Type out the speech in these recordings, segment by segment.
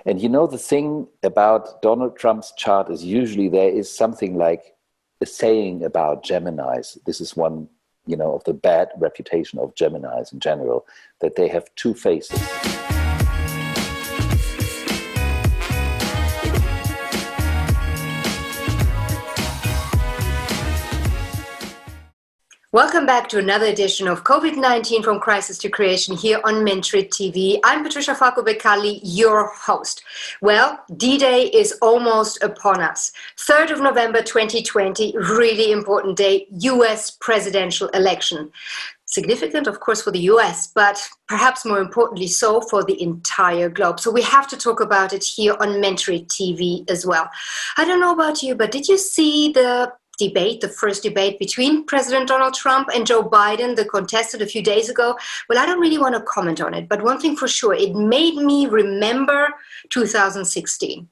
And you know, the thing about Donald Trump's chart is usually there is something like a saying about Geminis. This is one, of the bad reputation of Geminis in general, that they have two faces. Welcome back to another edition of COVID-19 from Crisis to Creation here on Mentrit TV. I'm Patricia Falco Beccalli, your host. Well, D-Day is almost upon us. 3rd of November 2020, really important day, US presidential election. Significant, of course, for the US, but perhaps more importantly so for the entire globe. So we have to talk about it here on Mentrit TV as well. I don't know about you, but did you see the first debate between President Donald Trump and Joe Biden, the contested a few days ago? Well, I don't really want to comment on it, but one thing for sure, it made me remember 2016.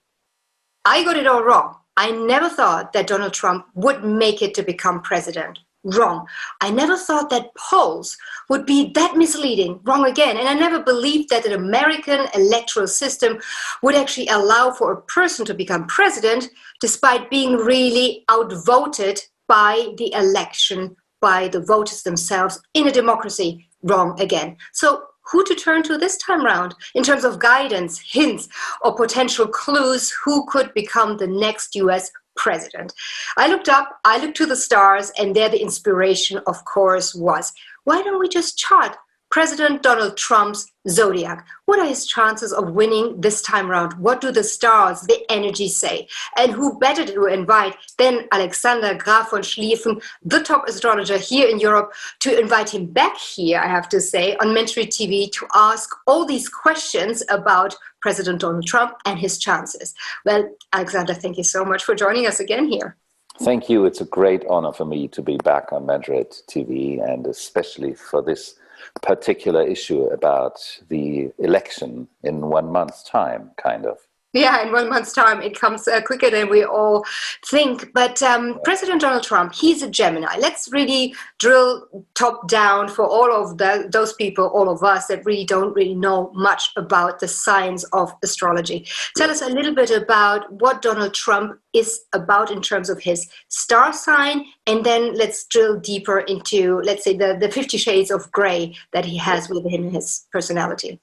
I got it all wrong. I never thought that Donald Trump would make it to become president. Wrong. I never thought that polls would be that misleading. Wrong again. And I never believed that an American electoral system would actually allow for a person to become president despite being really outvoted by the election, by the voters themselves in a democracy. Wrong again. So who to turn to this time round in terms of guidance, hints, or potential clues who could become the next US president? I looked up, I looked to the stars, and there the inspiration, of course, was, why don't we just chart President Donald Trump's Zodiac? What are his chances of winning this time around? What do the stars, the energy say? And who better to invite than Alexander Graf von Schlieffen, the top astrologer here in Europe, to invite him back here, I have to say, on Mentrit TV to ask all these questions about President Donald Trump and his chances. Well, Alexander, thank you so much for joining us again here. Thank you. It's a great honor for me to be back on Mentrit TV, and especially for this particular issue about the election in 1 month's time, kind of. Yeah, in 1 month's time, it comes quicker than we all think. But President Donald Trump, he's a Gemini. Let's really drill top down for all of those people, all of us that really don't really know much about the science of astrology. Tell us a little bit about what Donald Trump is about in terms of his star sign, and then let's drill deeper into, let's say, the 50 shades of gray that he has within his personality.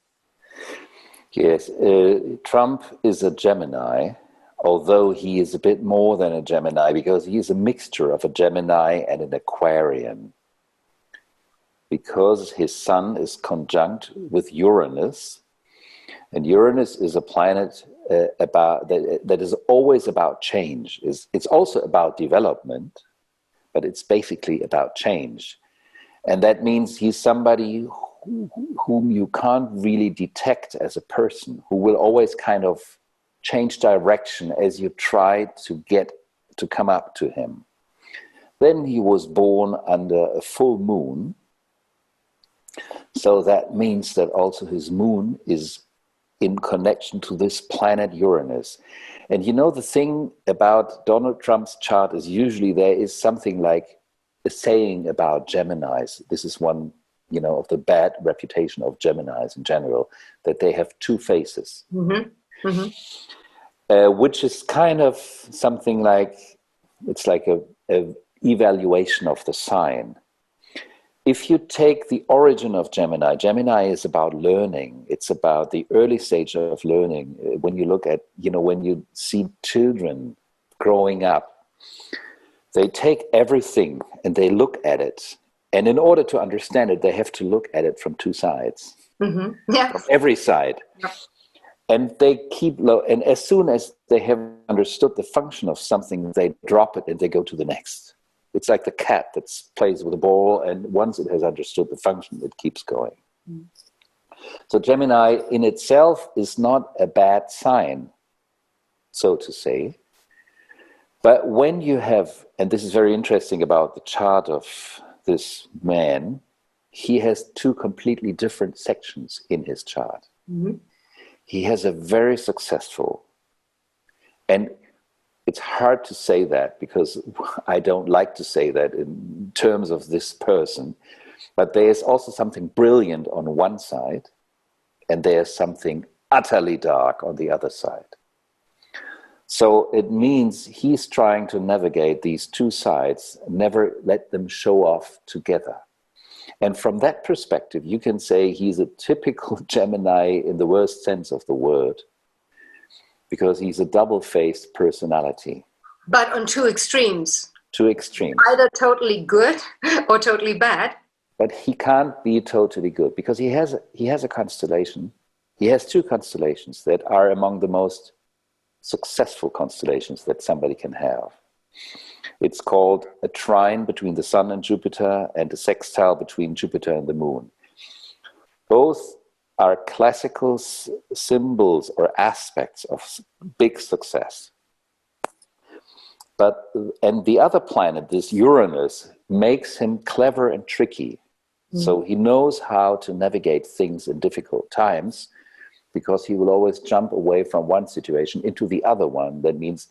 Yes, Trump is a Gemini, although he is a bit more than a Gemini because he is a mixture of a Gemini and an Aquarian. Because his sun is conjunct with Uranus, and Uranus is a planet that is always about change. It's also about development, but it's basically about change. And that means he's somebody whom you can't really detect as a person, who will always kind of change direction as you try to come up to him. Then he was born under a full moon. So that means that also his moon is in connection to this planet Uranus. And you know, the thing about Donald Trump's chart is usually there is something like a saying about Geminis. This is one, of the bad reputation of Geminis in general, that they have two faces. Mm-hmm. Mm-hmm. Which is kind of something like, it's like a evaluation of the sign. If you take the origin of Gemini, Gemini is about learning. It's about the early stage of learning. When you look at, when you see children growing up, they take everything and they look at it. And in order to understand it, they have to look at it from two sides, mm-hmm. Yeah. From every side. Yeah. And they keep low. And as soon as they have understood the function of something, they drop it and they go to the next. It's like the cat that plays with a ball, and once it has understood the function, it keeps going. Mm. So Gemini in itself is not a bad sign, so to say. But when you have, and this is very interesting about the chart of this man, he has two completely different sections in his chart. Mm-hmm. He has a very successful, and it's hard to say that because I don't like to say that in terms of this person, but there is also something brilliant on one side, and there's something utterly dark on the other side. So it means he's trying to navigate these two sides, never let them show off together. And from that perspective, you can say he's a typical Gemini in the worst sense of the word, because he's a double-faced personality. But on two extremes. Two extremes. Either totally good or totally bad. But he can't be totally good, because he has a constellation. He has two constellations that are among the most successful constellations that somebody can have. It's called a trine between the Sun and Jupiter, and a sextile between Jupiter and the Moon. Both are classical symbols or aspects of big success. And the other planet, this Uranus, makes him clever and tricky. So he knows how to navigate things in difficult times, because he will always jump away from one situation into the other one. That means,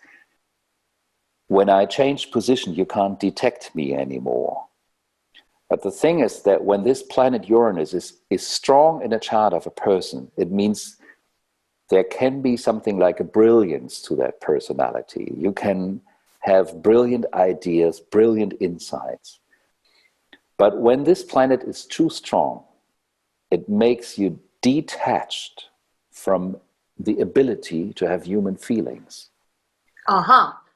when I change position, you can't detect me anymore. But the thing is that when this planet Uranus is strong in a chart of a person, it means there can be something like a brilliance to that personality. You can have brilliant ideas, brilliant insights. But when this planet is too strong, it makes you detached from the ability to have human feelings.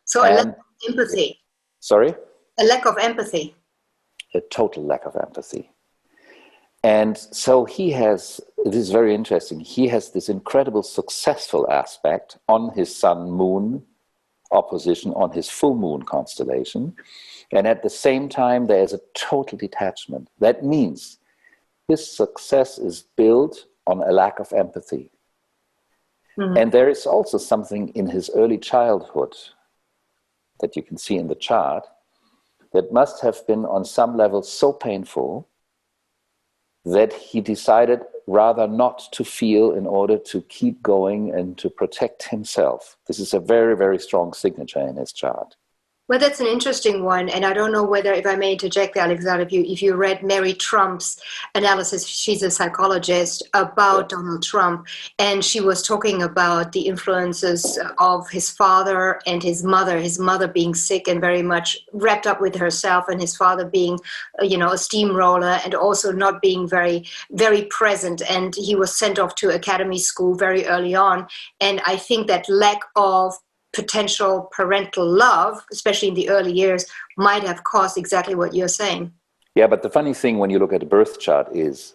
So a lack of empathy. Sorry? A lack of empathy. A total lack of empathy. And so this is very interesting, he has this incredible successful aspect on his Sun-Moon opposition, on his full moon constellation. And at the same time, there is a total detachment. That means his success is built on a lack of empathy. And there is also something in his early childhood that you can see in the chart that must have been on some level so painful that he decided rather not to feel in order to keep going and to protect himself. This is a very, very strong signature in his chart. Well, that's an interesting one, and I don't know whether, if I may interject, Alexander, if you read Mary Trump's analysis, she's a psychologist, about Donald Trump, and she was talking about the influences of his father and his mother being sick and very much wrapped up with herself, and his father being, a steamroller and also not being very, very present, and he was sent off to academy school very early on, and I think that lack of potential parental love, especially in the early years, might have caused exactly what you're saying. Yeah, but the funny thing when you look at a birth chart is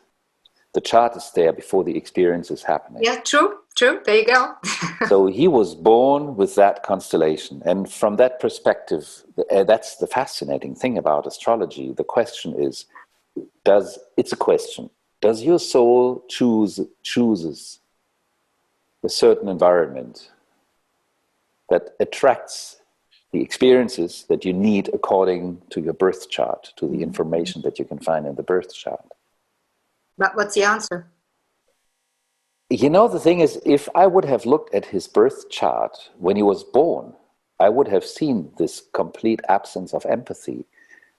the chart is there before the experience is happening. Yeah, true. There you go. So he was born with that constellation. And from that perspective, that's the fascinating thing about astrology. The question is, it's a question. Does your soul chooses a certain environment that attracts the experiences that you need according to your birth chart, to the information that you can find in the birth chart? But what's the answer? The thing is, if I would have looked at his birth chart when he was born, I would have seen this complete absence of empathy,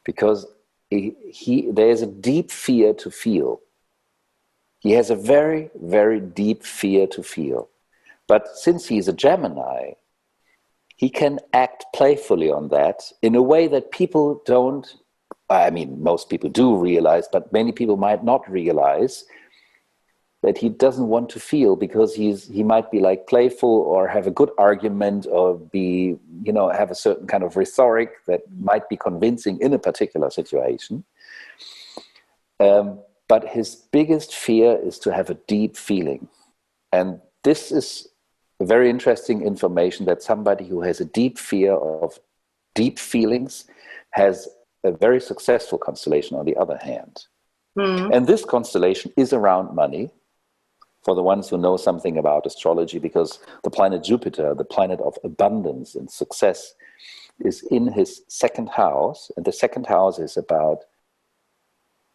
because there is a deep fear to feel. He has a very, very deep fear to feel. But since he's a Gemini, he can act playfully on that in a way that people don't, most people do realize, but many people might not realize that he doesn't want to feel, because he might be like playful or have a good argument or be, have a certain kind of rhetoric that might be convincing in a particular situation. But his biggest fear is to have a deep feeling. And this is very interesting information, that somebody who has a deep fear of deep feelings has a very successful constellation on the other hand. And this constellation is around money, for the ones who know something about astrology, because the planet Jupiter, the planet of abundance and success, is in his second house. And the second house is about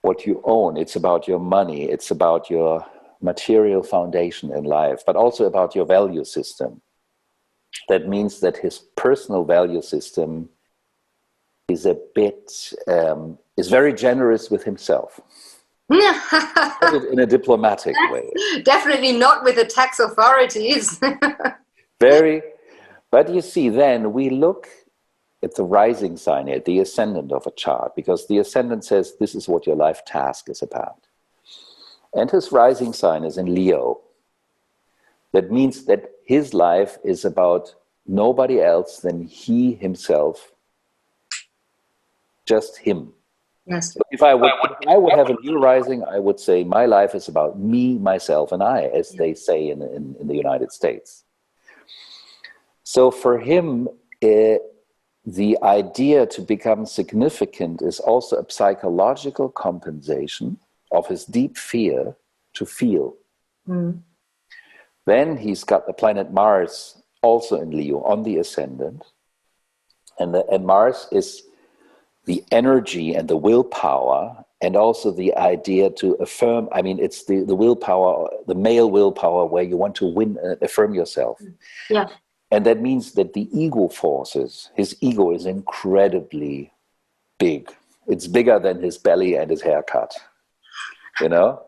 what you own. It's about your money. It's about your material foundation in life, but also about your value system. That means that his personal value system is is very generous with himself. Put it in a diplomatic way. Definitely not with the tax authorities. But you see, then we look at the rising sign here, the ascendant of a chart, because the ascendant says this is what your life task is about. And his rising sign is in Leo. That means that his life is about nobody else than he himself, just him. Yes. So if I would have a Leo rising, I would say my life is about me, myself, and I, as they say in the United States. So for him, the idea to become significant is also a psychological compensation of his deep fear to feel. Mm. Then he's got the planet Mars also in Leo on the ascendant. And Mars is the energy and the willpower, and also the idea to affirm. I mean, it's the willpower, the male willpower, where you want to win, affirm yourself. Yeah. And that means that the ego forces, his ego is incredibly big. It's bigger than his belly and his haircut, you know?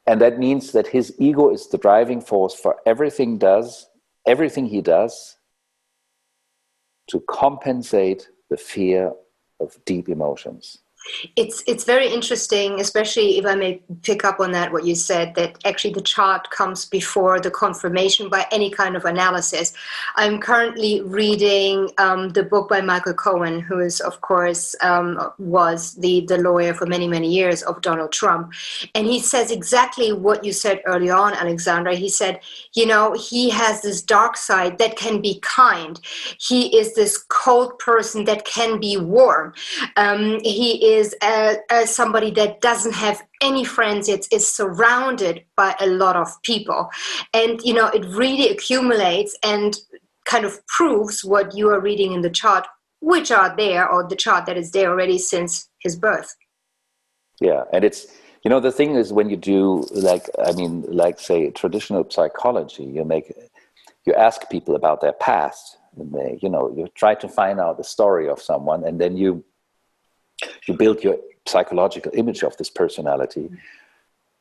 And that means that his ego is the driving force for everything he does to compensate the fear of deep emotions. It's very interesting, especially if I may pick up on that, what you said, that actually the chart comes before the confirmation by any kind of analysis. I'm currently reading the book by Michael Cohen, who is, of course, was the lawyer for many, many years of Donald Trump. And he says exactly what you said early on, Alexandra. He said, you know, he has this dark side that can be kind. He is this cold person that can be warm. He is somebody that doesn't have any friends, yet is surrounded by a lot of people. And, you know, it really accumulates and kind of proves what you are reading in the chart, which are there, or the chart that is there already since his birth. Yeah, and it's, you know, the thing is when you do, say traditional psychology, you ask people about their past, and you try to find out the story of someone, and then you build your psychological image of this personality.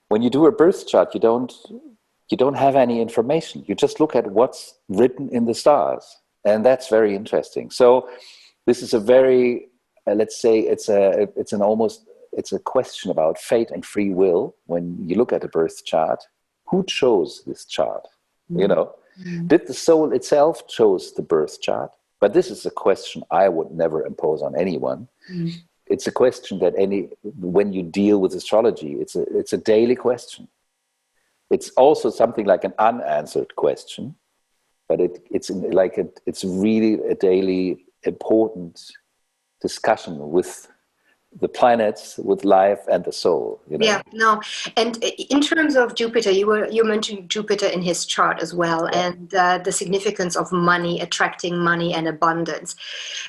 When you do a birth chart, you don't have any information. You just look at what's written in the stars, and that's very interesting. So this is a very, let's say, it's a question about fate and free will. When you look at a birth chart, who chose this chart? Mm-hmm. You know, did the soul itself chose the birth chart? But this is a question I would never impose on anyone. Mm-hmm. It's a question that when you deal with astrology, it's a daily question. It's also something like an unanswered question, but it's really a daily important discussion with the planets, with life, and the soul. You know? Yeah, no. And in terms of Jupiter, you mentioned Jupiter in his chart as well, yeah. And the significance of money, attracting money and abundance.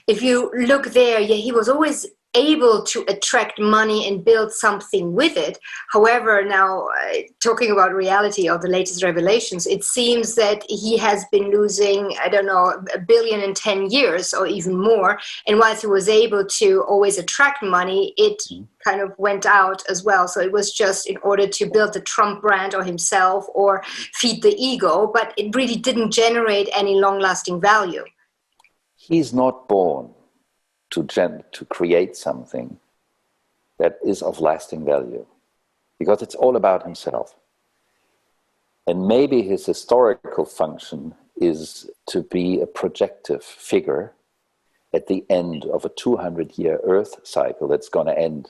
If you look there, yeah, he was always able to attract money and build something with it. However, now talking about reality of the latest revelations, it seems that he has been losing, I don't know, $1 billion in 10 years or even more. And whilst he was able to always attract money, it kind of went out as well. So it was just in order to build the Trump brand or himself or feed the ego, but it really didn't generate any long-lasting value. He's not born to create something that is of lasting value, because it's all about himself. And maybe his historical function is to be a projective figure at the end of a 200-year Earth cycle that's going to end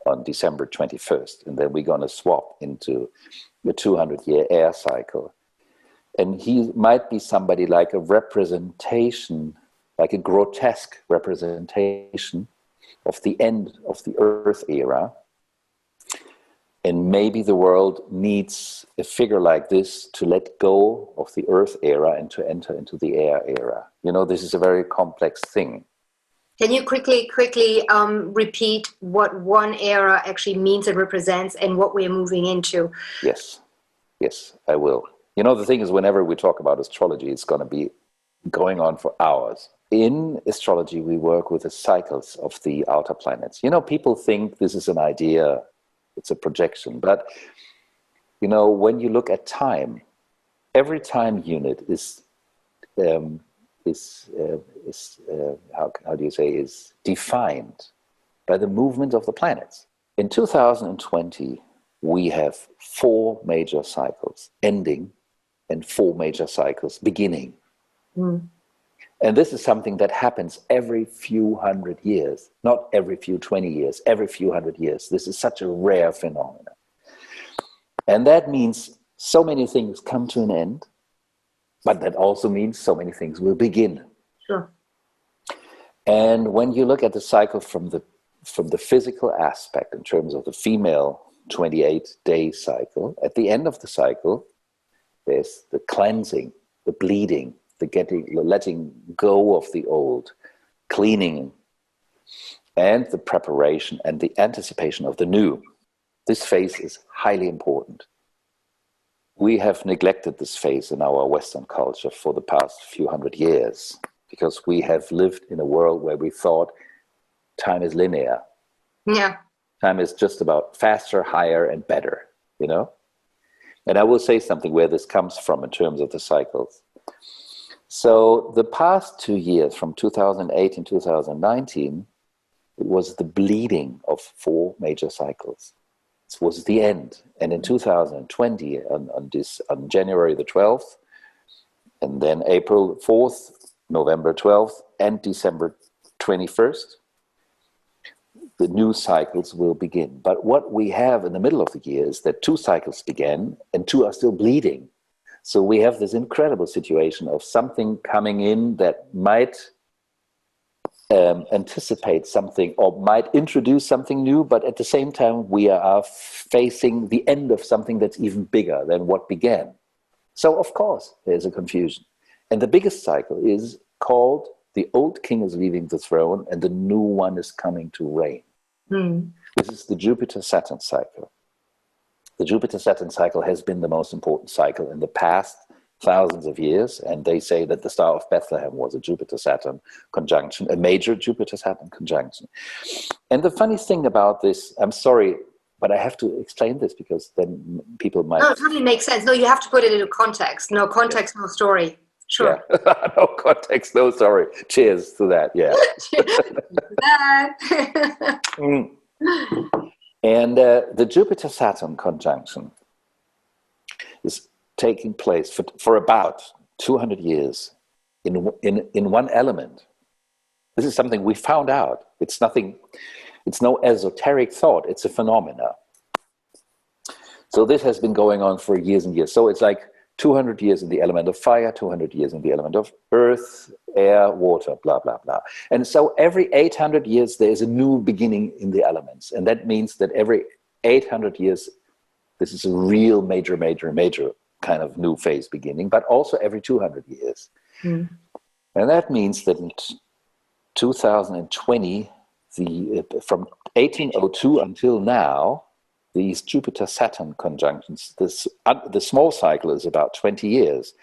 on December 21st. And then we're going to swap into a 200-year air cycle. And he might be somebody like a representation, like a grotesque representation of the end of the Earth era. And maybe the world needs a figure like this to let go of the Earth era and to enter into the air era. You know, this is a very complex thing. Can you quickly repeat what one era actually means and represents and what we're moving into? Yes, I will. You know, the thing is, whenever we talk about astrology, it's going to be going on for hours. In astrology, we work with the cycles of the outer planets. You know, people think this is an idea It's a projection. But, you know, when you look at time, every time unit is how do you say, is defined by the movement of the planets. In 2020, we have 4 major cycles ending and 4 major cycles beginning. And this is something that happens every few hundred years, not every few 20 years, every few hundred years. This is such a rare phenomenon. And that means so many things come to an end, but that also means so many things will begin. Sure. And when you look at the cycle from the physical aspect, in terms of the female 28-day cycle, at the end of the cycle, there's the cleansing, the bleeding, the letting go of the old, cleaning, and the preparation and the anticipation of the new. This phase is highly important. We have neglected this phase in our Western culture for the past few hundred years, because we have lived in a world where we thought time is linear. Yeah. Time is just about faster, higher, and better, you know? And I will say something where this comes from in terms of the cycles. So the past 2 years, from 2008 and 2019, it was the bleeding of 4 major cycles. This was the end. And in 2020, on January the 12th, and then April 4th, November 12th, and December 21st, the new cycles will begin. But what we have in the middle of the year is that 2 cycles began and 2 are still bleeding. So we have this incredible situation of something coming in that might anticipate something or might introduce something new, but at the same time we are facing the end of something that's even bigger than what began. So of course there's a confusion. And the biggest cycle is called the old king is leaving the throne and the new one is coming to reign. This is the Jupiter-Saturn cycle. The Jupiter-Saturn cycle has been the most important cycle in the past thousands of years, and they say that the Star of Bethlehem was a Jupiter-Saturn conjunction, a major Jupiter-Saturn conjunction. And the funny thing about this, I'm sorry, but I have to explain this because then people might... No, it totally makes sense. No, you have to put it into context. No context, no story. Sure. Yeah. No context, no story. Cheers to that, yeah. And the Jupiter-Saturn conjunction is taking place for about 200 years in one element. This is something we found out. It's nothing, it's no esoteric thought, it's a phenomena. So this has been going on for years and years. So it's like 200 years in the element of fire, 200 years in the element of earth, air, water, blah, blah, blah. And so every 800 years, there is a new beginning in the elements. And that means that every 800 years, this is a real major kind of new phase beginning, but also every 200 years. And that means that in 2020, from 1802 until now, these Jupiter-Saturn conjunctions, the small cycle is about 20 years.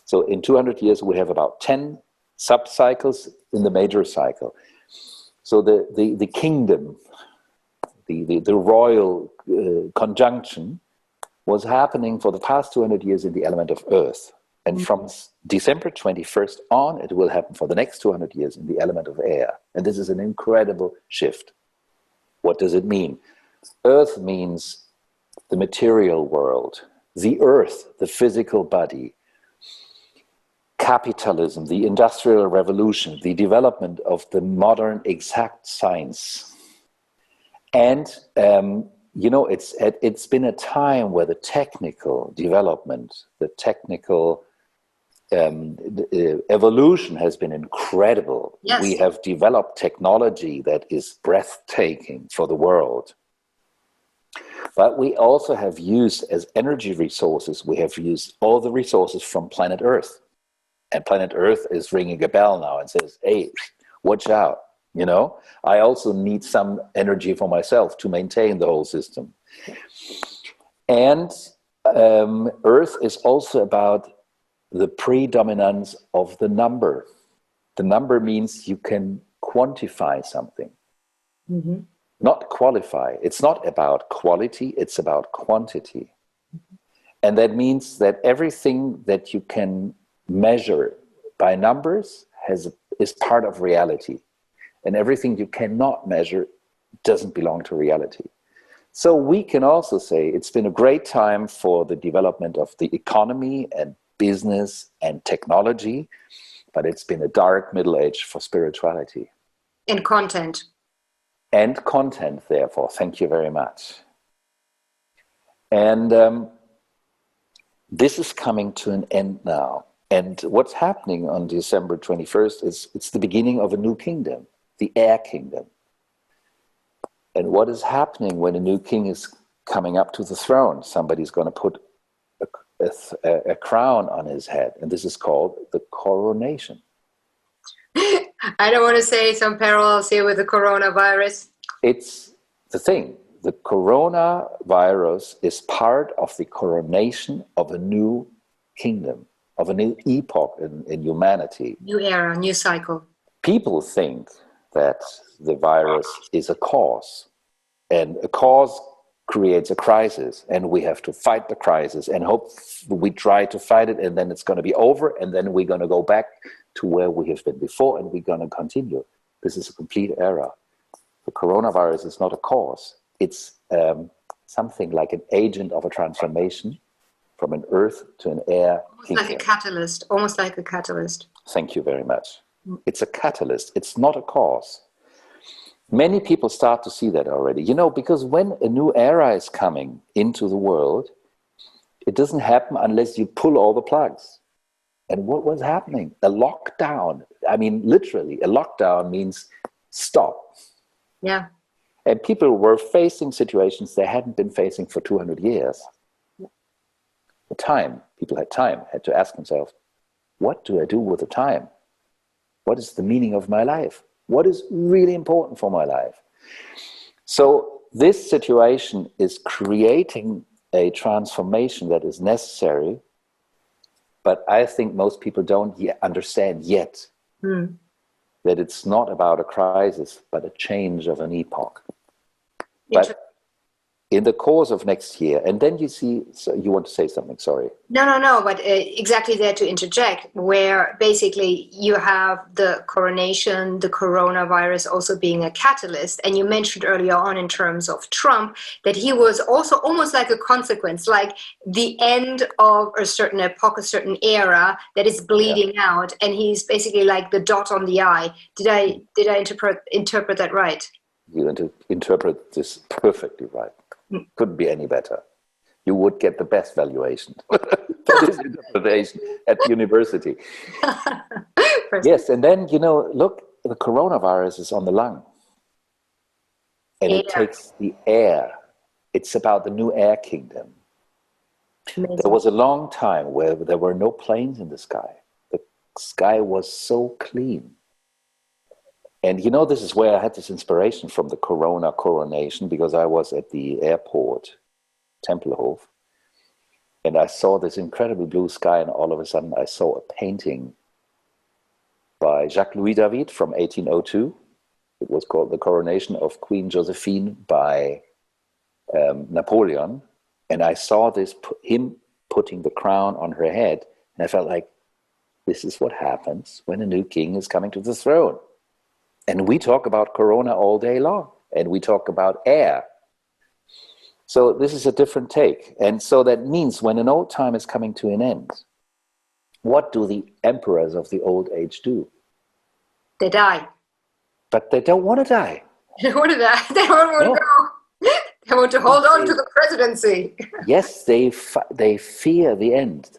So in 200 years, we have about 10 sub-cycles in the major cycle. So the kingdom, the royal conjunction was happening for the past 200 years in the element of earth. And from December 21st on, it will happen for the next 200 years in the element of air. And this is an incredible shift. What does it mean? Earth means the material world, the earth, the physical body, capitalism, the industrial revolution, the development of the modern exact science. And, you know, it's been a time where the technical development, the technical evolution has been incredible. Yes. We have developed technology that is breathtaking for the world. But we also have used as energy resources, we have used all the resources from planet Earth. And planet Earth is ringing a bell now and says, hey, watch out, you know? I also need some energy for myself to maintain the whole system. And Earth is also about the predominance of the number. The number means you can quantify something. not qualify. It's not about quality, it's about quantity. And that means that everything that you can measure by numbers is part of reality. And everything you cannot measure doesn't belong to reality. So we can also say it's been a great time for the development of the economy and business and technology, but it's been a dark middle age for spirituality. And content. And content, therefore. Thank you very much. And this is coming to an end now. And what's happening on December 21st is it's the beginning of a new kingdom, the air kingdom. And what is happening when a new king is coming up to the throne? Somebody's going to put a crown on his head, and this is called the coronation. I don't want to say some parallels here with the coronavirus. It's the thing. The coronavirus is part of the coronation of a new kingdom, of a new epoch in humanity. New era, new cycle. People think that the virus is a cause, and a cause creates a crisis, and we have to fight the crisis and hope we try to fight it, and then it's going to be over, and then we're going to go back to where we have been before, and we're going to continue. This is a complete error. The coronavirus is not a cause. It's something like an agent of a transformation from an earth to an air kingdom. Like a catalyst, almost like a catalyst. Thank you very much. It's a catalyst. It's not a cause. Many people start to see that already. You know, because when a new era is coming into the world, it doesn't happen unless you pull all the plugs. And what was happening? A lockdown. I mean, literally, a lockdown means stop. Yeah. And people were facing situations they hadn't been facing for 200 years. The time, people had time, had to ask themselves, what do I do with the time? What is the meaning of my life? What is really important for my life? So this situation is creating a transformation that is necessary, but I think most people don't understand yet that it's not about a crisis, but a change of an epoch. But in the course of next year, and then you see, so you want to say something, sorry. No, but exactly there to interject, where basically you have the coronation, the coronavirus also being a catalyst. And you mentioned earlier on in terms of Trump, that he was also almost like a consequence, like the end of a certain epoch, a certain era that is bleeding out. And he's basically like the dot on the I. Did I interpret that right? You interpret this perfectly right. Couldn't be any better. You would get the best valuation for this interpretation at university. Yes, and then, you know, look, the coronavirus is on the lung. And it takes the air. It's about the new air kingdom. Amazing. There was a long time where there were no planes in the sky. The sky was so clean. And you know, this is where I had this inspiration from the coronation, because I was at the airport, Tempelhof, and I saw this incredible blue sky, and all of a sudden I saw a painting by Jacques-Louis David from 1802. It was called The Coronation of Queen Josephine by Napoleon. And I saw this, him putting the crown on her head, and I felt like, this is what happens when a new king is coming to the throne. And we talk about corona all day long, and we talk about air. So this is a different take. And so that means when an old time is coming to an end, what do the emperors of the old age do? They die. But they don't want to die. They don't want to die. They don't want to go. They want to hold on to the presidency. Yes, they fear the end.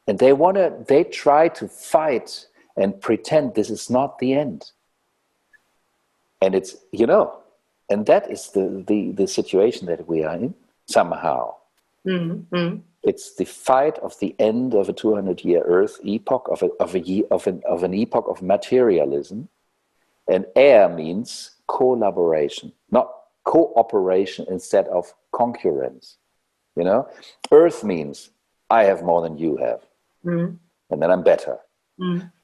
And they try to fight and pretend this is not the end. And it's, you know, and that is the situation that we are in, somehow. Mm-hmm. It's the fight of the end of a 200-year Earth epoch, of an epoch of materialism. And air means collaboration, not cooperation instead of concurrence. You know, Earth means I have more than you have, and then I'm better.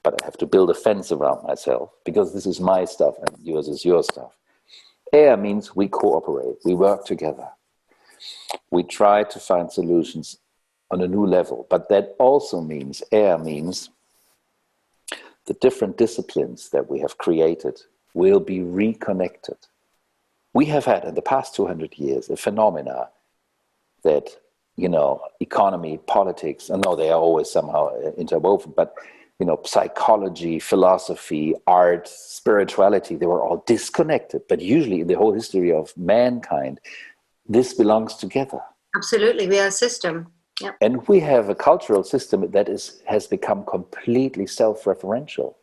But I have to build a fence around myself because this is my stuff and yours is your stuff. Air means we cooperate, we work together. We try to find solutions on a new level. But that also means, air means, the different disciplines that we have created will be reconnected. We have had in the past 200 years a phenomena that, economy, politics, I know they are always somehow interwoven, but, psychology, philosophy, art, spirituality, they were all disconnected. But usually in the whole history of mankind, this belongs together. Absolutely, we are a system. Yep. And we have a cultural system that has become completely self-referential.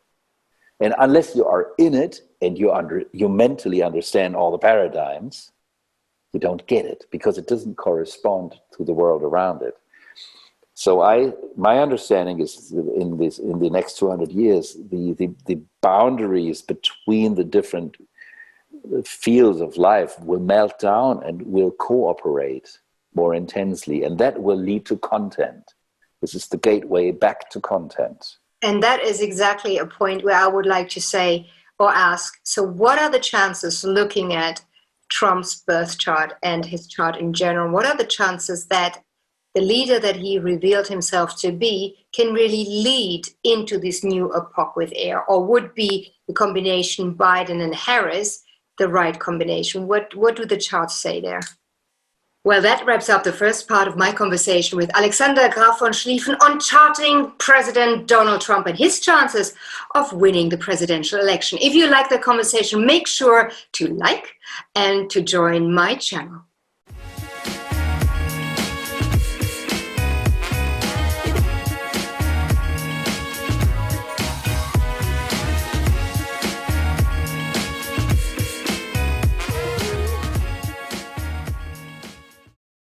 And unless you are in it and you mentally understand all the paradigms, you don't get it because it doesn't correspond to the world around it. So my understanding is in the next 200 years, the boundaries between the different fields of life will melt down and will cooperate more intensely, and that will lead to content. This is the gateway back to content. And that is exactly a point where I would like to say or ask, so what are the chances, looking at Trump's birth chart and his chart in general, what are the chances that the leader that he revealed himself to be can really lead into this new epoch with air? Or would be the combination Biden and Harris the right combination? What do the charts say there? Well, that wraps up the first part of my conversation with Alexander Graf von Schlieffen on charting President Donald Trump and his chances of winning the presidential election. If you like the conversation, make sure to like and to join my channel.